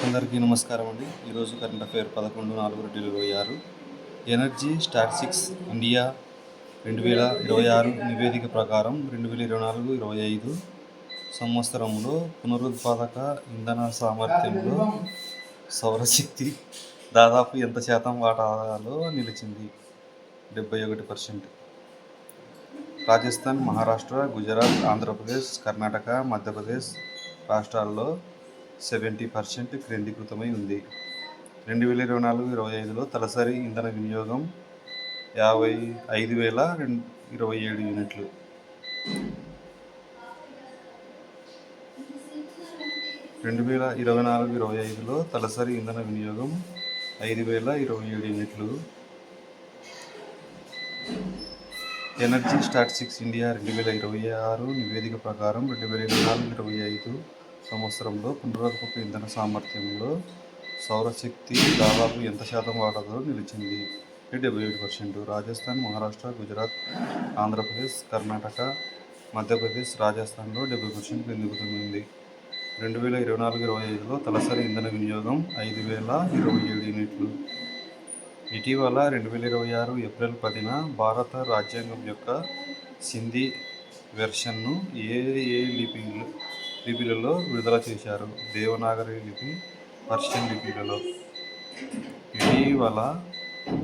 అందరికీ నమస్కారం అండి. ఈరోజు current affair 11/4/2026 energy statistics India 2026 నివేదిక ప్రకారం 2024-25 సంవత్సరంలో పునరుత్పాదక ఇంధన సామర్థ్యంలో సౌరశక్తి దాదాపు ఎంత శాతం వాటాలో నిలిచింది? 71%. రాజస్థాన్, మహారాష్ట్ర, గుజరాత్, ఆంధ్రప్రదేశ్, కర్ణాటక, మధ్యప్రదేశ్ రాష్ట్రాల్లో 70% కేంద్రీకృతమై ఉంది. 2024-25లో తలసరి ఇంధన వినియోగం 55,027 యూనిట్లు. 2024-25లో తలసరి ఇంధన వినియోగం 5,027 యూనిట్లు. ఎనర్జీ స్టాటిస్టిక్స్ ఇండియా 2026 నివేదిక ప్రకారం 2024-25 సంవత్సరంలో పునరుత్పాదక ఇంధన సామర్థ్యంలో సౌరశక్తి దాదాపు ఎంత శాతం వాటాలో నిలిచింది? 77%. రాజస్థాన్, మహారాష్ట్ర, గుజరాత్, ఆంధ్రప్రదేశ్, కర్ణాటక, మధ్యప్రదేశ్ రాజస్థాన్లో 70% కేంద్రీకృతమైంది. 2024-25లో తలసరి ఇంధన వినియోగం 5,027 యూనిట్లు. ఇటీవల 2026 ఏప్రిల్ 10న భారత రాజ్యాంగం యొక్క సింధీ వెర్షన్ను ఏ లిపిలలో విడుదల చేశారు? దేవనాగరి లిపి, పర్షియన్ లిపిలలో. ఇటీవల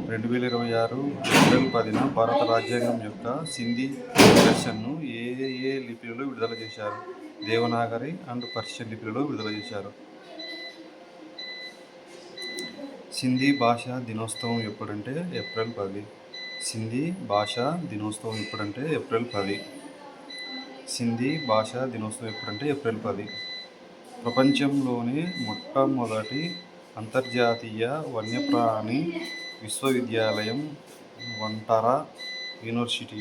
2026 ఏప్రిల్ 10న భారత రాజ్యాంగం యొక్క సింధీ వెర్షన్ను ఏ లిపిలలో విడుదల చేశారు? దేవనాగరి అండ్ పర్షియన్ లిపిలలో విడుదల చేశారు. సింధీ భాషా దినోత్సవం ఎప్పుడంటే ఏప్రిల్ 10. సింధీ భాషా దినోత్సవం ఎప్పుడంటే ఏప్రిల్ 10. సింధీ భాషా దినోత్సవం ఎప్పుడంటే ఏప్రిల్ 10. ప్రపంచంలోని మొట్టమొదటి అంతర్జాతీయ వన్యప్రాణి విశ్వవిద్యాలయం వంటారా యూనివర్సిటీ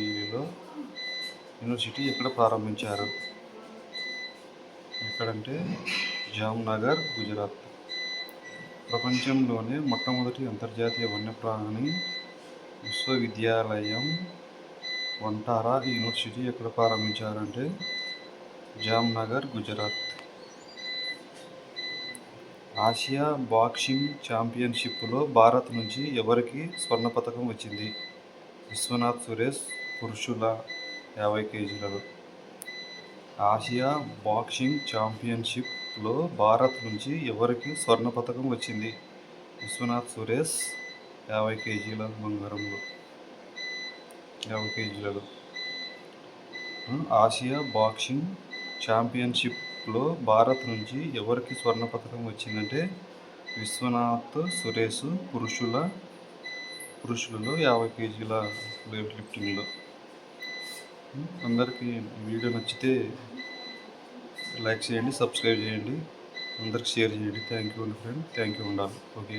ఎక్కడ ప్రారంభించారు? ఎక్కడంటే జామ్నగర్, గుజరాత్. ప్రపంచంలోనే మొట్టమొదటి అంతర్జాతీయ వన్యప్రాణి విశ్వవిద్యాలయం వంటారా యూనివర్సిటీ ఎక్కడ ప్రారంభించారంటే జామ్నగర్, గుజరాత్. ఆసియా బాక్సింగ్ ఛాంపియన్షిప్లో భారత్ నుంచి ఎవరికి స్వర్ణ పతకం వచ్చింది? విశ్వనాథ్ సురేష్ పురుషుల 50 కేజీలలో. ఆసియా బాక్సింగ్ ఛాంపియన్షిప్లో భారత్ నుంచి ఎవరికి స్వర్ణ పతకం వచ్చింది? విశ్వనాథ్ సురేష్ 50 కేజీల బంగారంలో 50 కేజీలలో. ఆసియా బాక్సింగ్ ఛాంపియన్షిప్లో భారత్ నుంచి ఎవరికి స్వర్ణ పతకం వచ్చిందంటే విశ్వనాథ్ సురేష్ పురుషులలో 50 కేజీల వెయిట్ లిఫ్టింగ్లో. అందరికీ వీడియో నచ్చితే లైక్ చేయండి, సబ్స్క్రైబ్ చేయండి, అందరికి షేర్ చేయండి. Thank you friend, thank you ఉండాలి. ఓకే.